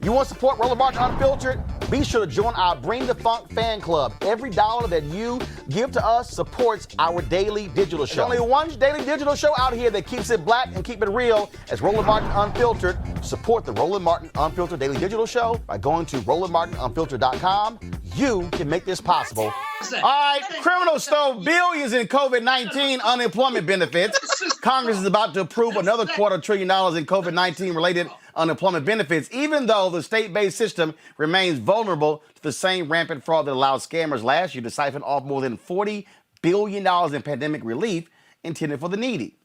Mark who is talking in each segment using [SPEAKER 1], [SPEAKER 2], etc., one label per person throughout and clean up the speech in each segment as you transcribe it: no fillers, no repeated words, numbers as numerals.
[SPEAKER 1] You want to support Roland Martin Unfiltered? Be sure to join our Bring the Funk fan club. Every dollar that you give to us supports our daily digital show. There's only one daily digital show out here that keeps it black and keep it real as Roland Martin Unfiltered. Support the Roland Martin Unfiltered daily digital show by going to RolandMartinUnfiltered.com. You can make this possible. All right, criminals stole billions in COVID-19 unemployment benefits. Congress is about to approve another $250 billion in COVID-19 related unemployment benefits, even though the state-based system remains vulnerable to the same rampant fraud that allowed scammers last year to siphon off more than $40 billion in pandemic relief intended for the needy.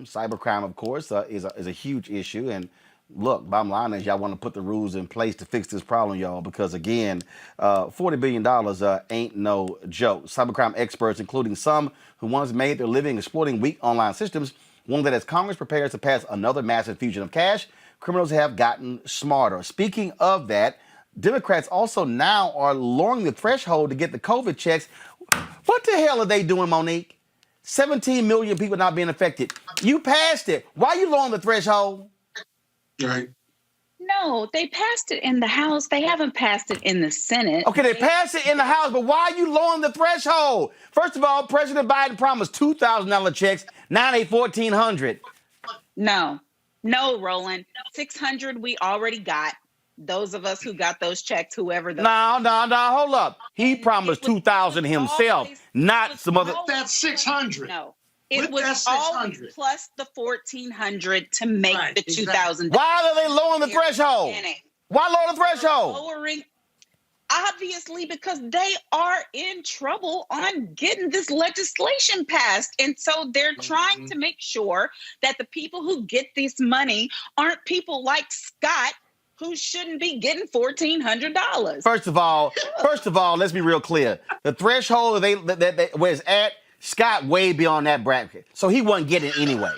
[SPEAKER 1] Cybercrime, of course, is a huge issue. And look, bottom line is y'all want to put the rules in place to fix this problem, y'all, because, again, $40 billion ain't no joke. Cybercrime experts, including some who once made their living exploiting weak online systems, warn that as Congress prepares to pass another massive infusion of cash, criminals have gotten smarter. Speaking of that, Democrats also now are lowering the threshold to get the COVID checks. What the hell are they doing, Monique? 17 million people not being affected. You passed it. Why are you lowering the threshold?
[SPEAKER 2] Right.
[SPEAKER 3] No, they passed it in the House. They haven't passed it in the Senate.
[SPEAKER 1] Okay, they passed it in the House, but why are you lowering the threshold? First of all, President Biden promised $2,000 checks. Now they $1,400.
[SPEAKER 3] No, Roland. 600 we already got. Those of us who got those checks, whoever the...
[SPEAKER 1] No, hold up. He promised 2,000 himself, not some other...
[SPEAKER 2] That's 600.
[SPEAKER 3] No. It was always plus the 1,400 to make the 2,000.
[SPEAKER 1] Why are they lowering the threshold? Why lower the threshold?
[SPEAKER 3] Lowering, obviously, because they are in trouble on getting this legislation passed. And so they're trying to make sure that the people who get this money aren't people like Scott, who shouldn't be getting $1,400.
[SPEAKER 1] First of all, let's be real clear. The threshold that where it's at, Scott way beyond that bracket. So he wasn't getting it anyway.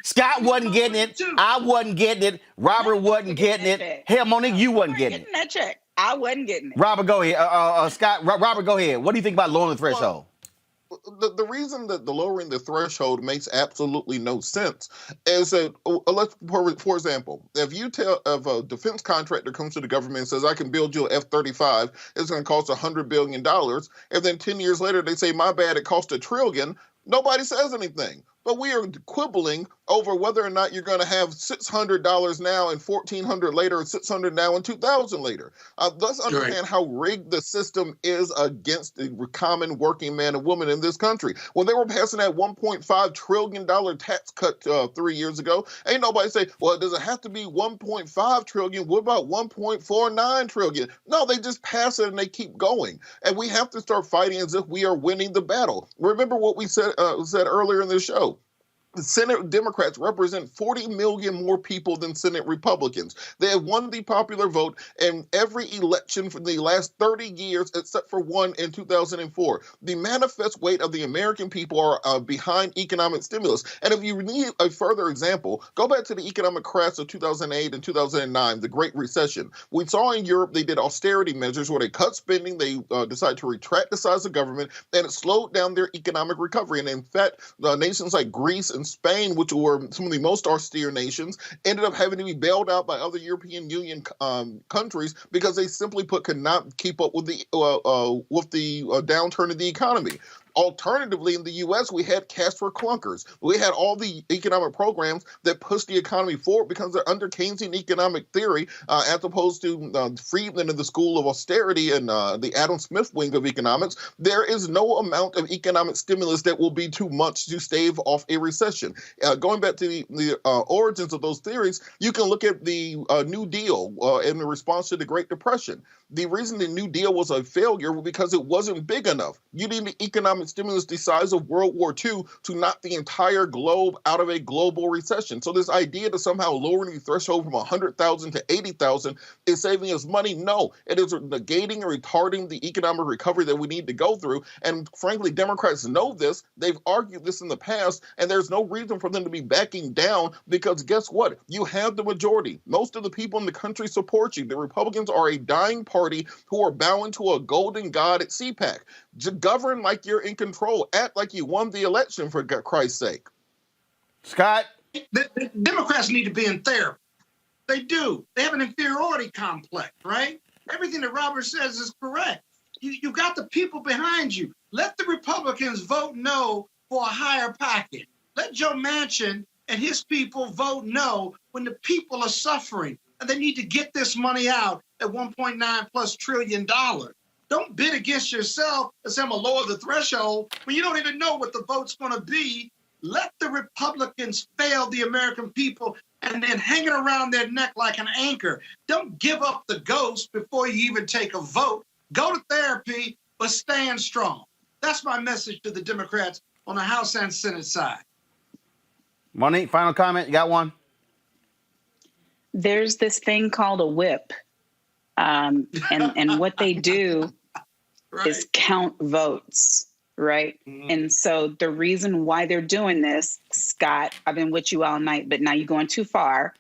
[SPEAKER 1] Scott wasn't getting it. I wasn't getting it. Robert wasn't getting it. Hell, Monique, you wasn't getting it.
[SPEAKER 3] That check. I wasn't getting it.
[SPEAKER 1] Robert, go ahead. Robert, go ahead. What do you think about lowering the threshold?
[SPEAKER 4] The reason that the lowering the threshold makes absolutely no sense is that, for example, if a defense contractor comes to the government and says, I can build you an F-35, it's going to cost $100 billion, and then 10 years later they say, my bad, it cost $1 trillion, nobody says anything. But we are quibbling over whether or not you're going to have $600 now and $1,400 later, or $600 now and $2,000 later. Let's understand how rigged the system is against the common working man and woman in this country. When they were passing that $1.5 trillion tax cut 3 years ago, ain't nobody say, well, does it have to be $1.5 trillion? What about $1.49 trillion? No, they just pass it and they keep going. And we have to start fighting as if we are winning the battle. Remember what we said earlier in the show. Senate Democrats represent 40 million more people than Senate Republicans. They have won the popular vote in every election for the last 30 years, except for one in 2004. The manifest weight of the American people are behind economic stimulus. And if you need a further example, go back to the economic crash of 2008 and 2009, the Great Recession. We saw in Europe they did austerity measures where they cut spending, they decided to retract the size of government, and it slowed down their economic recovery. And in fact, nations like Greece and Spain, which were some of the most austere nations, ended up having to be bailed out by other European Union countries because they simply could not keep up with the downturn in the economy. Alternatively, in the U.S., we had cash for clunkers. We had all the economic programs that pushed the economy forward because they're under Keynesian economic theory, as opposed to Friedman in the School of Austerity and the Adam Smith wing of economics. There is no amount of economic stimulus that will be too much to stave off a recession. Going back to the origins of those theories, you can look at the New Deal in response to the Great Depression. The reason the New Deal was a failure was because it wasn't big enough. You need an economic stimulus the size of World War II to knock the entire globe out of a global recession. So this idea that somehow lowering the threshold from 100,000 to 80,000 is saving us money, no. It is negating and retarding the economic recovery that we need to go through. And frankly, Democrats know this. They've argued this in the past, and there's no reason for them to be backing down because guess what? You have the majority. Most of the people in the country support you. The Republicans are a dying party who are bowing to a golden god at CPAC. Govern like you're in control. Act like you won the election, for Christ's sake.
[SPEAKER 1] Scott?
[SPEAKER 2] The Democrats need to be in therapy. They do. They have an inferiority complex, right? Everything that Robert says is correct. You got the people behind you. Let the Republicans vote no for a higher package. Let Joe Manchin and his people vote no when the people are suffering and they need to get this money out at $1.9+ trillion. Don't bid against yourself and say I'm gonna lower the threshold when you don't even know what the vote's gonna be. Let the Republicans fail the American people and then hang it around their neck like an anchor. Don't give up the ghost before you even take a vote. Go to therapy, but stand strong. That's my message to the Democrats on the House and Senate side.
[SPEAKER 1] Monique, final comment. You got one?
[SPEAKER 3] There's this thing called a whip. And what they do
[SPEAKER 2] Right.
[SPEAKER 3] is count votes, right?
[SPEAKER 2] Mhm.
[SPEAKER 3] And so the reason why they're doing this, Scott, I've been with you all night, but now you're going too far,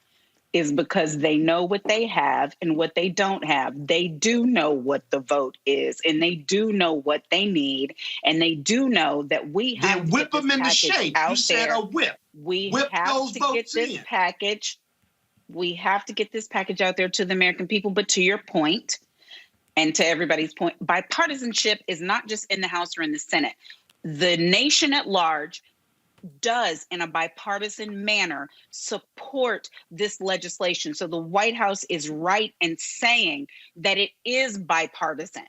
[SPEAKER 3] is because they know what they have and what they don't have. They do know what the vote is, and they do know what they need, and they do know that we have
[SPEAKER 2] Then
[SPEAKER 3] to
[SPEAKER 2] whip
[SPEAKER 3] get
[SPEAKER 2] them
[SPEAKER 3] this
[SPEAKER 2] into
[SPEAKER 3] package
[SPEAKER 2] shape.
[SPEAKER 3] out
[SPEAKER 2] You said
[SPEAKER 3] there.
[SPEAKER 2] a whip.
[SPEAKER 3] We
[SPEAKER 2] Whip
[SPEAKER 3] have
[SPEAKER 2] those
[SPEAKER 3] to get
[SPEAKER 2] votes
[SPEAKER 3] this
[SPEAKER 2] in.
[SPEAKER 3] package. We have to get this package out there to the American people. But to your point, and to everybody's point, bipartisanship is not just in the House or in the Senate. The nation at large does, in a bipartisan manner, support this legislation. So the White House is right in saying that it is bipartisan.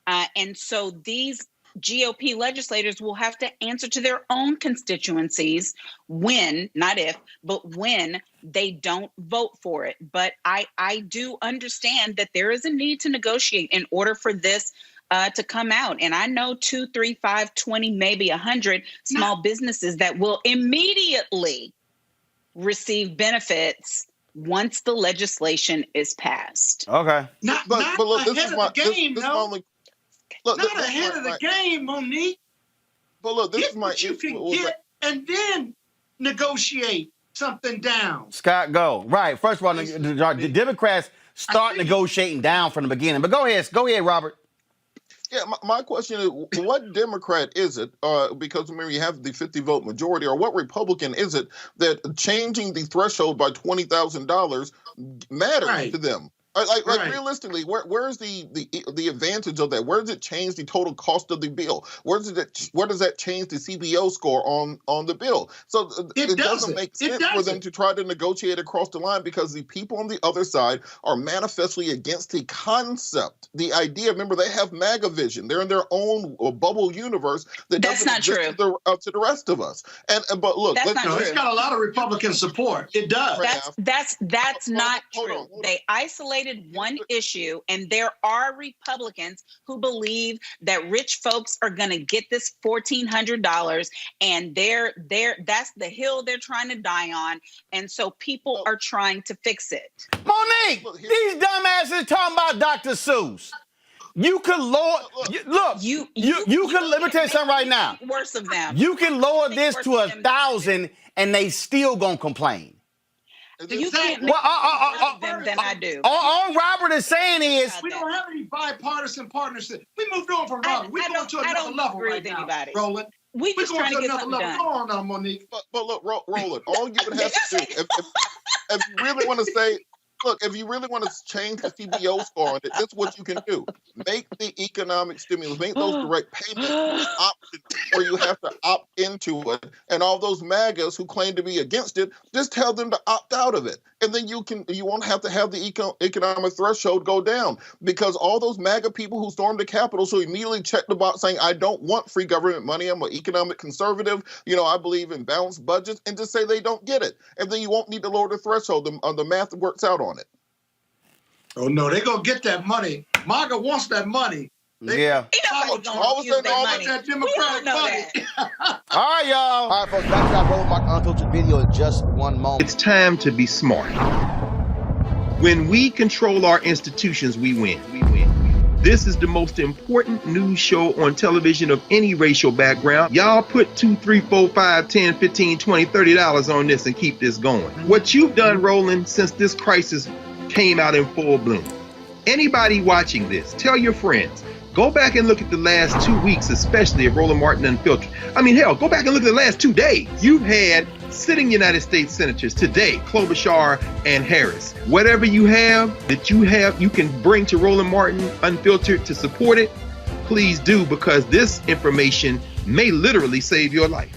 [SPEAKER 3] And so these GOP legislators will have to answer to their own constituencies when, not if, but when they don't vote for it. But I do understand that there is a need to negotiate in order for this to come out. And I know 2, 3, 5, 20, maybe 100 small businesses that will immediately receive benefits once the legislation is passed.
[SPEAKER 1] Okay.
[SPEAKER 2] Not
[SPEAKER 4] But look, this
[SPEAKER 2] ahead
[SPEAKER 4] is
[SPEAKER 2] of
[SPEAKER 4] my
[SPEAKER 2] the game,
[SPEAKER 4] this
[SPEAKER 2] though.
[SPEAKER 4] only. Look,
[SPEAKER 2] Not
[SPEAKER 4] this is
[SPEAKER 2] ahead of the game, Monique.
[SPEAKER 4] But look, this
[SPEAKER 2] Get
[SPEAKER 4] is my
[SPEAKER 2] what you
[SPEAKER 4] issue.
[SPEAKER 2] can get and then negotiate something down.
[SPEAKER 1] Scott, go. Right. First of all, the Democrats start negotiating down from the beginning. But go ahead, Robert.
[SPEAKER 4] Yeah, my question is, what Democrat is it, because remember you have the 50-vote majority, or what Republican is it that changing the threshold by $20,000 matters to them? Like realistically, where is the advantage of that? Where does it change the total cost of the bill? Where does that change the CBO score on the bill? So it doesn't make sense for them to try to negotiate across the line, because the people on the other side are manifestly against the concept, the idea. Remember, they have MAGA vision. They're in their own bubble universe
[SPEAKER 3] That's not true
[SPEAKER 4] to the rest of us. But look,
[SPEAKER 2] it's got a lot of Republican support. It does.
[SPEAKER 3] That's not true. They isolated one issue, and there are Republicans who believe that rich folks are going to get this $1,400, and that's the hill they're trying to die on, and so people are trying to fix it.
[SPEAKER 1] Monique, these dumbasses talking about Dr. Seuss. You could lower. You can. Let me tell you something right now.
[SPEAKER 3] Worse of them.
[SPEAKER 1] You can lower this to 1,000, and they still gonna complain.
[SPEAKER 3] You can't make worse of them than I do.
[SPEAKER 1] All Robert is saying is
[SPEAKER 2] we don't have any bipartisan partnership. We moved on from Robert. We're going to another level right now, Roland.
[SPEAKER 3] We just trying to get something done.
[SPEAKER 2] Go on now, Monique.
[SPEAKER 4] But look, Roland, all you would have to do, if you really want to say, look, if you really want to change the CBO score on it, that's what you can do. Make the economic stimulus, make those direct payments options where you have to opt into it. And all those MAGAs who claim to be against it, just tell them to opt out of it. And then you won't have to have the economic threshold go down, because all those MAGA people who stormed the Capitol should immediately check the box saying, I don't want free government money. I'm an economic conservative. I believe in balanced budgets, and just say they don't get it. And then you won't need to lower the threshold. The math works out on it.
[SPEAKER 2] Oh, no, they're going to get that money. MAGA wants that money.
[SPEAKER 1] Yeah.
[SPEAKER 4] All of a sudden, all of that
[SPEAKER 2] Democratic money.
[SPEAKER 1] All right, y'all. All right, folks, back to our Roland Martin Unfiltered video in just one moment.
[SPEAKER 5] It's time to be smart. When we control our institutions, we win. This is the most important news show on television of any racial background. Y'all put $2, $3, $4, $5, $10, $15, $20, $30 on this and keep this going. What you've done, Roland, since this crisis came out in full bloom. Anybody watching this, tell your friends. Go back and look at the last 2 weeks, especially of Roland Martin Unfiltered. I mean, hell, go back and look at the last 2 days. You've had sitting United States senators today, Klobuchar and Harris. Whatever you have you can bring to Roland Martin Unfiltered to support it, please do, because this information may literally save your life.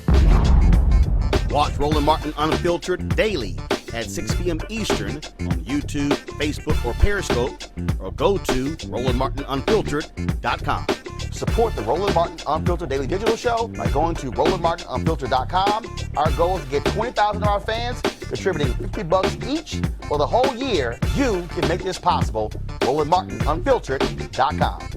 [SPEAKER 1] Watch Roland Martin Unfiltered daily at 6 p.m. Eastern on YouTube, Facebook, or Periscope, or go to RolandMartinUnfiltered.com. Support the Roland Martin Unfiltered Daily Digital Show by going to RolandMartinUnfiltered.com. Our goal is to get 20,000 of our fans contributing $50 each for the whole year. You can make this possible. RolandMartinUnfiltered.com.